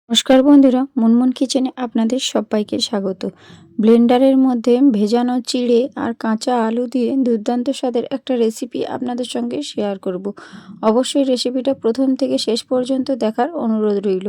নমস্কার বন্ধুরা, মুনমুন কিচেনে আপনাদের সবাইকে স্বাগত। ব্লেন্ডারের মধ্যে ভেজানো চিড়ে আর কাঁচা আলু দিয়ে দুর্দান্ত স্বাদের একটা রেসিপি আপনাদের সঙ্গে শেয়ার করব। অবশ্যই রেসিপিটা প্রথম থেকে শেষ পর্যন্ত দেখার অনুরোধ রইল।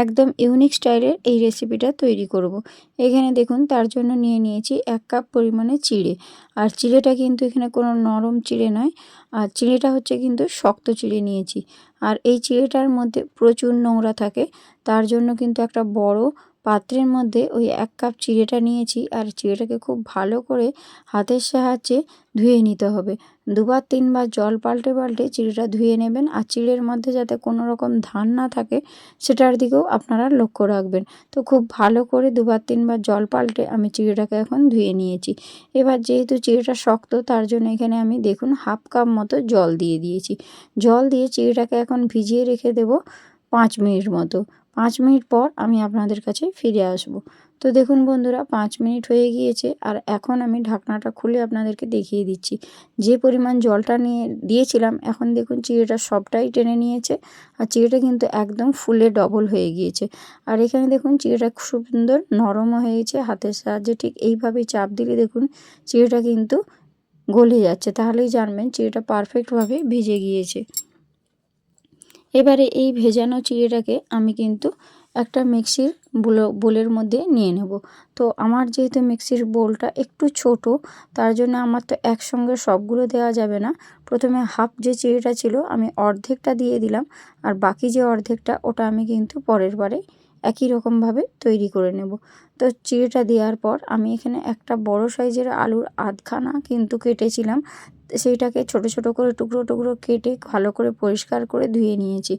একদম ইউনিক স্টাইলের এই রেসিপিটা তৈরি করব। এখানে দেখুন, তার জন্য নিয়ে নিয়েছি 1 কাপ পরিমাণে চিড়ে। আর চিড়েটা কিন্তু এখানে কোনো নরম চিড়ে নয়, আর চিড়েটা হচ্ছে কিন্তু শক্ত চিড়ে নিয়েছি। আর এই চিড়েটার মধ্যে প্রচুর নোংরা থাকে, তার জন্য কিন্তু একটা বড় পাত্রের মধ্যে ওই 1 কাপ চিড়েটা নিয়েছি। আর চিড়েটাকে খুব ভালো করে হাতের সাহায্যে ধুয়ে নিতে হবে। 2বার 3বার জল পাল্টে পাল্টে চিড়েটা ধুয়ে নেবেন। আর চিড়ের মধ্যে যাতে কোনো রকম ধান না থাকে সেটার দিকেও আপনারা লক্ষ্য রাখবেন। তো খুব ভালো করে 2বার 3বার জল পাল্টে আমি চিড়েটাকে এখন ধুয়ে নিয়েছি। এবার যেহেতু চিড়েটা শক্ত, তার জন্য এখানে আমি দেখুন 1/2 কাপ মতো জল দিয়ে দিয়েছি। জল দিয়ে চিড়েটাকে এখন ভিজিয়ে রেখে দেব 5 মিনিট মতো। 5 মিনিট পর আমি আপনাদের কাছে ফিরে আসব। তো দেখুন বন্ধুরা, 5 মিনিট হয়ে গিয়েছে। আর এখন আমি ঢাকনাটা খুলে আপনাদেরকে দেখিয়ে দিচ্ছি। যে পরিমাণ জলটা নিয়ে দিয়েছিলাম, এখন দেখুন চিড়েটা সবটাই টেনে নিয়েছে। আর চিড়েটা কিন্তু একদম ফুলে ডবল হয়ে গিয়েছে। আর এখানে দেখুন চিড়েটা খুব সুন্দর নরমও হয়েছে। হাতের সাহায্যে ঠিক এইভাবেই চাপ দিলে দেখুন চিড়েটা কিন্তু গলে যাচ্ছে। তাহলেই জানবেন চিড়েটা পারফেক্টভাবে ভিজে গিয়েছে। এবারে এই ভেজানো চিড়েটাকে আমি কিন্তু একটা মিক্সির বোলের মধ্যে নিয়ে নেব। তো আমার যেহেতু মিক্সির বোলটা একটু ছোট, তার জন্য আমার তো একসঙ্গে সবগুলো দেওয়া যাবে না। প্রথমে হাফ যে চিড়েটা ছিল আমি অর্ধেকটা দিয়ে দিলাম, আর বাকি যে অর্ধেকটা ওটা আমি কিন্তু পরের বারে একই রকমভাবে তৈরি করে নেব। তো চিড়েটা দেওয়ার পর আমি এখানে একটা বড় সাইজের আলুর আধখানা কিন্তু কেটেছিলাম, সেইটাকে ছোট ছোট করে টুকরো টুকরো কেটে ভালো করে পরিষ্কার করে ধুয়ে নিয়েছি।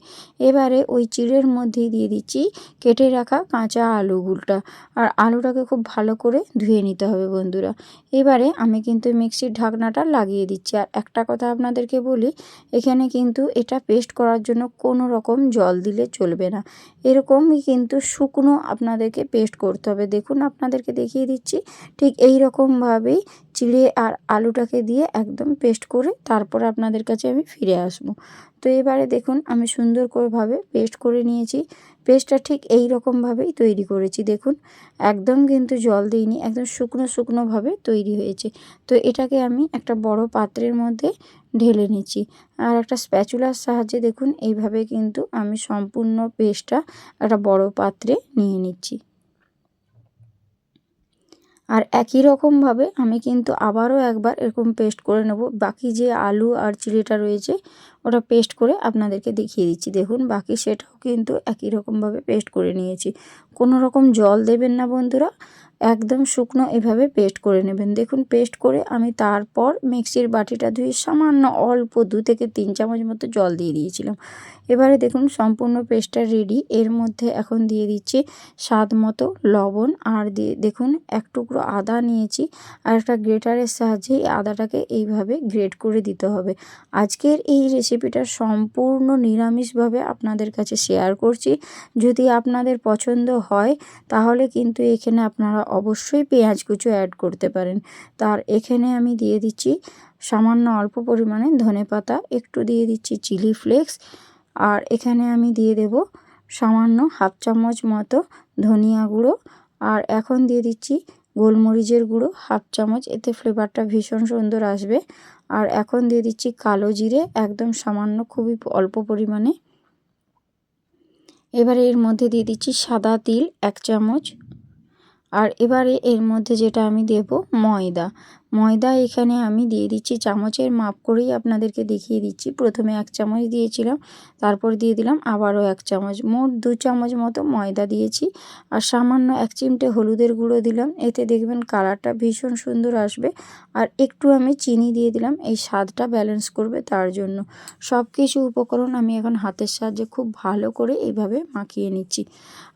এবারে ওই চিড়ের মধ্যেই দিয়ে দিচ্ছি কেটে রাখা কাঁচা আলুগুলোটা। আর আলুটাকে খুব ভালো করে ধুয়ে নিতে হবে বন্ধুরা। এবারে আমি কিন্তু মিক্সির ঢাকনাটা লাগিয়ে দিচ্ছি। আর একটা কথা আপনাদেরকে বলি, এখানে কিন্তু এটা পেস্ট করার জন্য কোনো রকম জল দিলে চলবে না। এরকমই কিন্তু শুকনো আপনাদেরকে পেস্ট করতে হবে। দেখুন, আপনাদেরকে দেখিয়ে দিচ্ছি, ঠিক এই রকমভাবেই চিড়ে আর আলুটাকে দিয়ে একদম পেস্ট করে তারপর আপনাদের কাছে আমি ফিরে আসব। তো এবারে দেখুন আমি সুন্দর করেভাবে পেস্ট করে নিয়েছি। পেস্টটা ঠিক এই রকমভাবেই তৈরি করেছি। দেখুন, একদম কিন্তু জল দিইনি, একদম শুকনো শুকনোভাবে তৈরি হয়েছে। তো এটাকে আমি একটা বড় পাত্রের মধ্যে ঢেলে নিচ্ছি। আর একটা স্প্যাচুলার সাহায্যে দেখুন এইভাবে কিন্তু আমি সম্পূর্ণ পেস্টটা একটা বড় পাত্রে নিয়ে নিচ্ছি। আর একই রকমভাবে আমি কিন্তু আবারও একবার এরকম পেস্ট করে নেব। বাকি যে আলু আর চিড়েটা রয়েছে ওটা পেস্ট করে আপনাদেরকে দেখিয়ে দিচ্ছি। দেখুন, বাকি সেটাও কিন্তু একই রকমভাবে পেস্ট করে নিয়েছি। কোনো রকম জল দেবেন না বন্ধুরা, একদম শুকনো এভাবে পেস্ট করে নেবেন। দেখুন, পেস্ট করে আমি তারপর মিক্সির বাটিটা ধুয়ে সামান্য অল্প 2 থেকে 3 চামচ মতো জল দিয়ে দিয়েছিলাম। এবারে দেখুন সম্পূর্ণ পেস্টটা রেডি। এর মধ্যে এখন দিয়ে দিচ্ছি স্বাদ মতো লবণ। আর দিয়ে দেখুন এক টুকরো আদা নিয়েছি, আর একটা গ্রেটারের সাহায্যে এই আদাটাকে এইভাবে গ্রেট করে দিতে হবে। আজকের এই রেসিপিটা সম্পূর্ণ নিরামিষভাবে আপনাদের কাছে শেয়ার করছি। যদি আপনাদের পছন্দ হয় তাহলে কিন্তু এখানে আপনারা অবশ্যই পেঁয়াজ কুচো অ্যাড করতে পারেন। তার এখানে আমি দিয়ে দিচ্ছি সামান্য অল্প পরিমাণে ধনেপাতা, একটু দিয়ে দিচ্ছি চিলি ফ্লেক্স, আর এখানে আমি দিয়ে দেব সামান্য হাফ চামচ মতো ধনিয়া গুঁড়ো। আর এখন দিয়ে দিচ্ছি গোলমরিচের গুঁড়ো হাফ চামচ, এতে ফ্লেভারটা ভীষণ সুন্দর আসবে। আর এখন দিয়ে দিচ্ছি কালো জিরে একদম সামান্য, খুবই অল্প পরিমাণে। এবারে এর মধ্যে দিয়ে দিচ্ছি সাদা তিল 1 চামচ। আর এবারে এর মধ্যে যেটা আমি দেব ময়দা। ময়দা এখানে আমি দিয়ে দিচ্ছি চামচের মাপ করেই আপনাদেরকে দেখিয়ে দিচ্ছি। প্রথমে 1 চামচ দিয়েছিলাম, তারপর দিয়ে দিলাম আবারও 1 চামচ, মোট 2 চামচ মতো ময়দা দিয়েছি। আর সামান্য 1 চিমটে হলুদের গুঁড়ো দিলাম, এতে দেখবেন কালারটা ভীষণ সুন্দর আসবে। আর একটু আমি চিনি দিয়ে দিলাম, এই স্বাদটা ব্যালেন্স করবে তার জন্য। সব কিছু উপকরণ আমি এখন হাতের সাহায্যে খুব ভালো করে এইভাবে মাখিয়ে নিচ্ছি।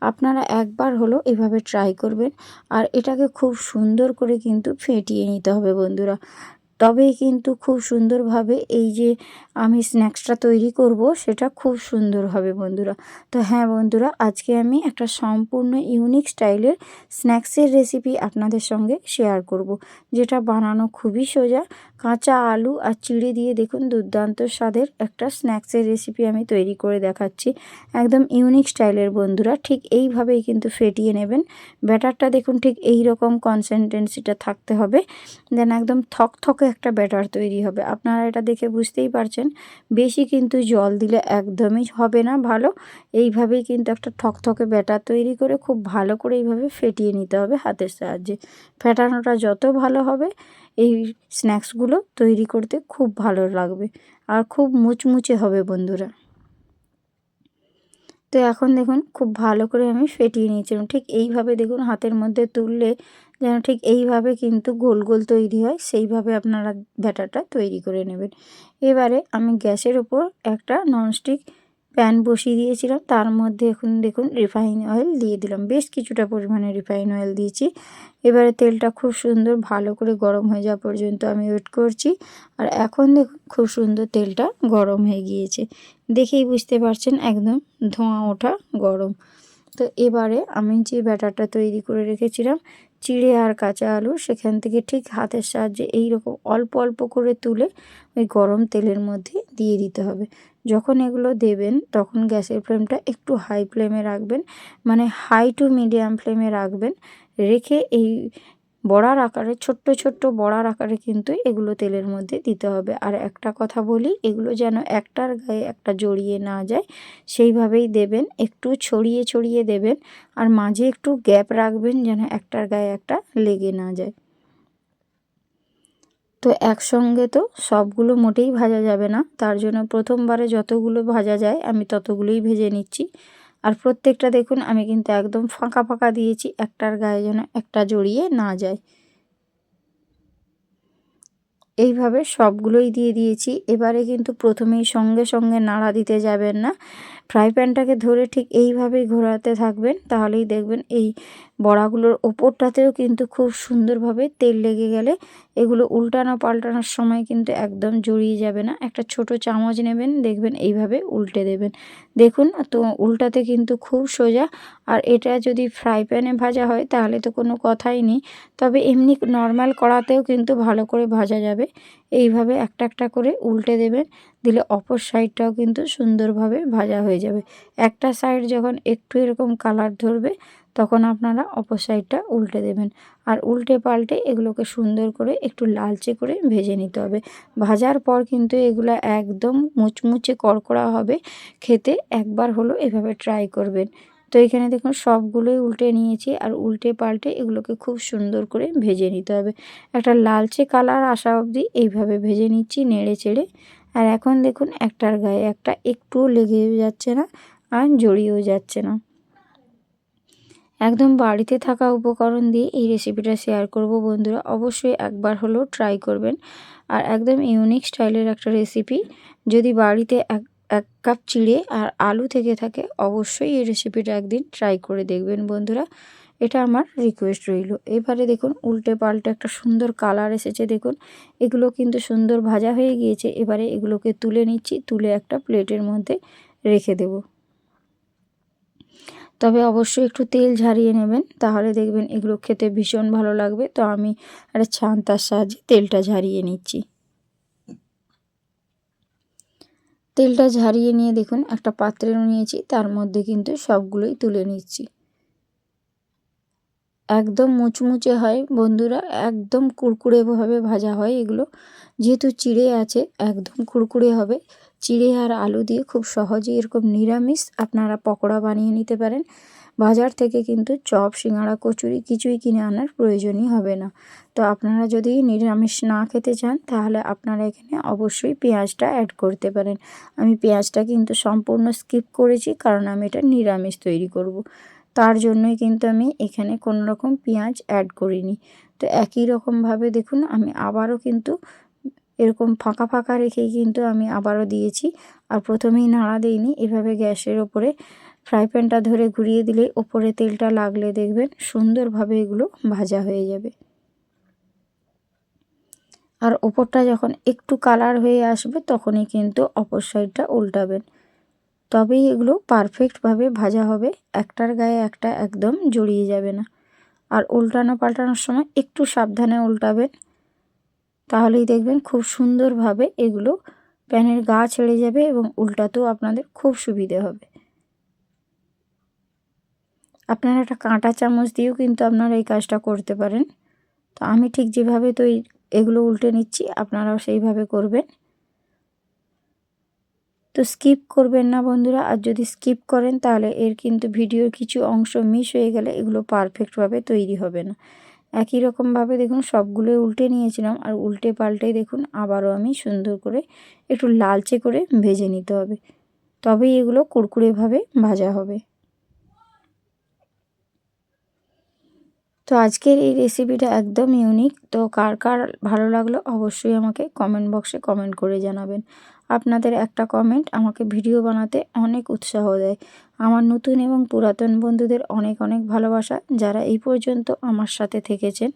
আপনারা একবার হলো এভাবে ট্রাই করবেন। আর এটাকে খুব সুন্দর করে কিন্তু ফেটিয়ে নিতে হবে বন্ধুরা, তবেই কিন্তু খুব সুন্দরভাবে এই যে আমি স্ন্যাক্সটা তৈরি করব সেটা খুব সুন্দর হবে বন্ধুরা। তো হ্যাঁ বন্ধুরা, আজকে আমি একটা সম্পূর্ণ ইউনিক স্টাইলের স্ন্যাক্সের রেসিপি আপনাদের সঙ্গে শেয়ার করব, যেটা বানানো খুবই সোজা। কাঁচা আলু আর চিড়ে দিয়ে দেখুন দুর্দান্ত স্বাদের একটা স্ন্যাক্সের রেসিপি আমি তৈরি করে দেখাচ্ছি, একদম ইউনিক স্টাইলের বন্ধুরা। ঠিক এইভাবেই কিন্তু ফেটিয়ে নেবেন। ব্যাটারটা দেখুন ঠিক এই রকম কনসিস্টেন্সিটা থাকতে হবে, দেন একদম থকথকে একটা ব্যাটার তৈরি হবে। আপনারা এটা দেখে বুঝতেই পারছেন, বেশি কিন্তু জল দিলে একদমই হবে না ভালো। এইভাবেই কিন্তু একটা থকথকে ব্যাটার তৈরি করে খুব ভালো করে এইভাবে ফেটিয়ে নিতে হবে হাতের সাহায্যে। ফেটানোটা যত ভালো হবে এই স্ন্যাক্সগুলো তৈরি করতে খুব ভালো লাগবে আর খুব মুচমুচে হবে বন্ধুরা। তো এখন দেখুন খুব ভালো করে আমি ফেটিয়ে নিয়েছিলাম। ঠিক এইভাবে দেখুন হাতের মধ্যে তুললে যেন ঠিক এইভাবে কিন্তু গোল গোল তৈরি হয়, সেইভাবে আপনারা ব্যাটারটা তৈরি করে নেবেন। এবারে আমি গ্যাসের ওপর একটা ননস্টিক প্যান বসিয়ে দিয়েছিলাম, তার মধ্যে এখন দেখুন রিফাইন অয়েল দিয়ে দিলাম, বেশ কিছুটা পরিমাণে রিফাইন অয়েল দিয়েছি। এবারে তেলটা খুব সুন্দর ভালো করে গরম হয়ে যাওয়া পর্যন্ত আমি ওয়েট করছি। আর এখন দেখুন খুব সুন্দর তেলটা গরম হয়ে গিয়েছে, দেখেই বুঝতে পারছেন একদম ধোঁয়া ওঠা গরম। তো এবারে আমি যে ব্যাটারটা তৈরি করে রেখেছিলাম চিড়ে আর কাঁচা আলু, সেখান থেকে ঠিক হাতের সাহায্যে এইরকম অল্প অল্প করে তুলে ওই গরম তেলের মধ্যে দিয়ে দিতে হবে। যখন এগুলো দেবেন তখন গ্যাসের ফ্লেমটা একটু হাই ফ্লেমে রাখবেন, মানে হাই টু মিডিয়াম ফ্লেমে রাখবেন। রেখে এই বড়ার আকারে ছোট্ট ছোট্ট বড়ার আকারে কিন্তু এগুলো তেলের মধ্যে দিতে হবে। আর একটা কথা বলি, এগুলো যেন একটার গায়ে একটা জড়িয়ে না যায় সেইভাবেই দেবেন, একটু ছড়িয়ে ছড়িয়ে দেবেন। আর মাঝে একটু গ্যাপ রাখবেন যেন একটার গায়ে একটা লেগে না যায়। তো একসঙ্গে তো সবগুলো মোটেই ভাজা যাবে না, তার জন্য প্রথমবারে যতগুলো ভাজা যায় আমি ততগুলোই ভেজে নিচ্ছি। আর প্রত্যেকটা দেখুন আমি কিন্তু একদম ফাঁকা ফাঁকা দিয়েছি, একটার গায়ে যেন একটা জড়িয়ে না যায়। এইভাবে সবগুলোই দিয়ে দিয়েছি। এবারে কিন্তু প্রথমেই সঙ্গে সঙ্গে নাড়া দিতে যাবেন না, ফ্রাই প্যানটাকে ধরে ঠিক এইভাবেই ঘোরাতে থাকবেন, তাহলেই দেখবেন এই বড়াগুলোর ওপরটাতেও কিন্তু খুব সুন্দরভাবে তেল লেগে গেলে এগুলো উল্টানো পাল্টানোর সময় কিন্তু একদম জড়িয়ে যাবে না। একটা ছোট চামচ নেবেন, দেখবেন এইভাবে উল্টে দেবেন। দেখুন তো উল্টাতে কিন্তু খুব সোজা। আর এটা যদি ফ্রাই প্যানে ভাজা হয় তাহলে তো কোনো কথাই নেই, তবে এমনি নর্মাল কড়াতেও কিন্তু ভালো করে ভাজা যাবে। এইভাবে একটা একটা করে উল্টে দেবেন, দিলে অপর সাইডটাও কিন্তু সুন্দরভাবে ভাজা হয়ে যাবে। একটা সাইড যখন একটু এরকম কালার ধরবে তখন আপনারা অপর সাইডটা উল্টে দেবেন। আর উল্টে পাল্টে এগুলোকে সুন্দর করে একটু লালচে করে ভেজে নিতে হবে। ভাজার পর কিন্তু এগুলো একদম মুচমুচে কড়কড়া হবে খেতে, একবার হলো এভাবে ট্রাই করবেন। তো এখানে দেখুন সবগুলোই উল্টে নিয়েছি, আর উল্টে পাল্টে এগুলোকে খুব সুন্দর করে ভেজে নিতে হবে। একটা লালচে কালার আসা অবধি এইভাবে ভেজে নিচ্ছি নেড়ে চেড়ে। আর এখন দেখুন একটার গায়ে একটা একটুও লেগেও যাচ্ছে না আর জড়িয়েও যাচ্ছে না। একদম বাড়িতে থাকা উপকরণ দিয়ে এই রেসিপিটা শেয়ার করব বন্ধুরা, অবশ্যই একবার হলেও ট্রাই করবেন। আর একদম ইউনিক স্টাইলের একটা রেসিপি। যদি বাড়িতে এক এক কাপ চিড়ে আর আলু থেকে থাকে অবশ্যই এই রেসিপিটা একদিন ট্রাই করে দেখবেন বন্ধুরা, এটা আমার রিকোয়েস্ট রইল। এবারে দেখুন উল্টে পাল্টে একটা সুন্দর কালার এসেছে, দেখুন এগুলো কিন্তু সুন্দর ভাজা হয়ে গিয়েছে। এবারে এগুলোকে তুলে নিচ্ছি, তুলে একটা প্লেটের মধ্যে রেখে দেব। তবে অবশ্যই একটু তেল ঝারিয়ে নেবেন, তাহলে দেখবেন এগুলো খেতে ভীষণ ভালো লাগবে। তো আমি একটা ছান্তার সাহায্যে তেলটা ঝারিয়ে নিচ্ছি। তেলটা ঝারিয়ে নিয়ে দেখুন একটা পাত্রে নিয়েছি, তার মধ্যে কিন্তু সবগুলোই তুলে নিচ্ছি। একদম মুচমুচে হয় বন্ধুরা, একদম কুড়কুড়েভাবে ভাজা হয় এগুলো। যেহেতু চিড়ে আছে একদম কুড়কুড়ে হবে। চিড়ে আর আলু দিয়ে খুব সহজেই এরকম নিরামিষ আপনারা পকোড়া বানিয়ে নিতে পারেন। বাজার থেকে কিন্তু চপ সিঙ্গাড়া কচুরি কিছুই কিনে আনার প্রয়োজনই হবে না। তো আপনারা যদি নিরামিষ না খেতে চান তাহলে আপনারা এখানে অবশ্যই পেঁয়াজটা অ্যাড করতে পারেন। আমি পেঁয়াজটা কিন্তু সম্পূর্ণ স্কিপ করেছি, কারণ আমি এটা নিরামিষ তৈরি করব। তার জন্যই কিন্তু আমি এখানে কোনো রকম পেঁয়াজ অ্যাড করিনি। তো একই রকমভাবে দেখুন আমি আবারও কিন্তু এরকম ফাঁকা ফাঁকা রেখেই কিন্তু আমি আবারও দিয়েছি। আর প্রথমেই নাড়া দিইনি, এভাবে গ্যাসের ওপরে ফ্রাই প্যানটা ধরে ঘুরিয়ে দিলে ওপরে তেলটা লাগলে দেখবেন সুন্দরভাবে এগুলো ভাজা হয়ে যাবে। আর ওপরটা যখন একটু কালার হয়ে আসবে তখনই কিন্তু অপর সাইডটা উল্টাবেন, তবেই এগুলো পারফেক্টভাবে ভাজা হবে, একটার গায়ে একটা একদম জড়িয়ে যাবে না। আর উল্টানো পাল্টানোর সময় একটু সাবধানে উল্টাবেন, তাহলেই দেখবেন খুব সুন্দরভাবে এগুলো প্যানের গা ছেড়ে যাবে এবং উল্টাতেও আপনাদের খুব সুবিধে হবে। আপনারা একটা কাঁটা চামচ দিয়েও কিন্তু আপনারা এই কাজটা করতে পারেন। তো আমি ঠিক যেভাবে এগুলো উল্টে নিচ্ছি আপনারাও সেইভাবে করবেন। তো স্কিপ করবেন না বন্ধুরা, আর যদি স্কিপ করেন তাহলে এর কিন্তু ভিডিওর কিছু অংশ মিস হয়ে গেলে এগুলো পারফেক্টভাবে তৈরি হবে না। একই রকমভাবে দেখুন সবগুলোই উল্টে নিয়েছিলাম, আর উল্টে পাল্টে দেখুন আবারও আমি সুন্দর করে একটু লালচে করে ভেজে নিতে হবে, তবেই এগুলো কুরকুরেভাবে ভাজা হবে। তো আজকের এই রেসিপিটা একদম ইউনিক। তো কার কার ভালো লাগলো অবশ্যই আমাকে কমেন্ট বক্সে কমেন্ট করে জানাবেন। আপনাদের একটা কমেন্ট আমাকে ভিডিও বানাতে অনেক উৎসাহ দেয়। আমার নতুন এবং পুরাতন বন্ধুদের অনেক অনেক ভালোবাসা, যারা এই পর্যন্ত আমার সাথে থেকেছেন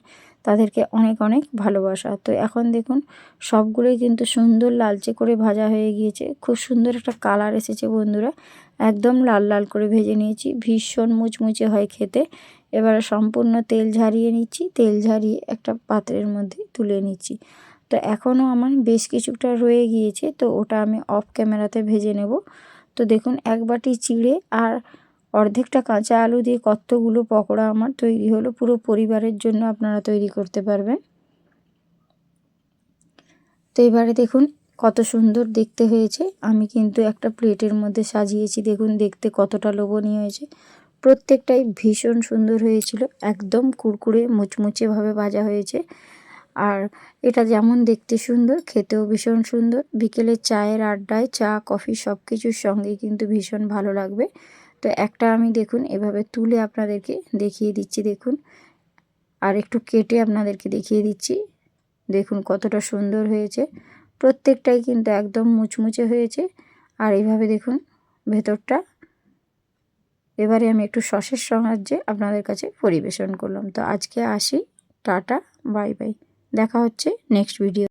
তাদেরকে অনেক অনেক ভালোবাসা। তো এখন দেখুন সবগুলোই কিন্তু সুন্দর লালচে করে ভাজা হয়ে গিয়েছে, খুব সুন্দর একটা কালার এসেছে বন্ধুরা, একদম লাল লাল করে ভেজে নিয়েছি, ভীষণ মুচমুচে হয় খেতে। এবারে সম্পূর্ণ তেল ঝারিয়ে নিচ্ছি, তেল ঝারিয়ে একটা পাত্রের মধ্যে তুলে নিচ্ছি। তো এখনও আমার বেশ কিছুটা রয়ে গিয়েছে, তো ওটা আমি অফ ক্যামেরাতে ভেজে নেব। তো দেখুন এক বাটি চিড়ে আর অর্ধেকটা কাঁচা আলু দিয়ে কতগুলো পকোড়া আমার তৈরি হলো, পুরো পরিবারের জন্য আপনারা তৈরি করতে পারবেন। তো এবারে দেখুন কত সুন্দর দেখতে হয়েছে, আমি কিন্তু একটা প্লেটের মধ্যে সাজিয়েছি, দেখুন দেখতে কতটা লোভনীয় হয়েছে। প্রত্যেকটাই ভীষণ সুন্দর হয়েছিল, একদম কুরকুরে মুচমুচেভাবে ভাজা হয়েছে। আর এটা যেমন দেখতে সুন্দর, খেতেও ভীষণ সুন্দর। বিকেলে চায়ের আড্ডায় চা কফি সব কিছুর সঙ্গেই কিন্তু ভীষণ ভালো লাগবে। তো একটা আমি দেখুন এভাবে তুলে আপনাদেরকে দেখিয়ে দিচ্ছি, দেখুন আর একটু কেটে আপনাদেরকে দেখিয়ে দিচ্ছি, দেখুন কতটা সুন্দর হয়েছে। প্রত্যেকটাই কিন্তু একদম মুচমুচে হয়েছে। আর এইভাবে দেখুন ভেতরটা। এবারে আমি একটু সসের সাহায্যে আপনাদের কাছে পরিবেশন করলাম। তো আজকে আসি, টাটা, বাই বাই, দেখা হচ্ছে নেক্সট ভিডিও।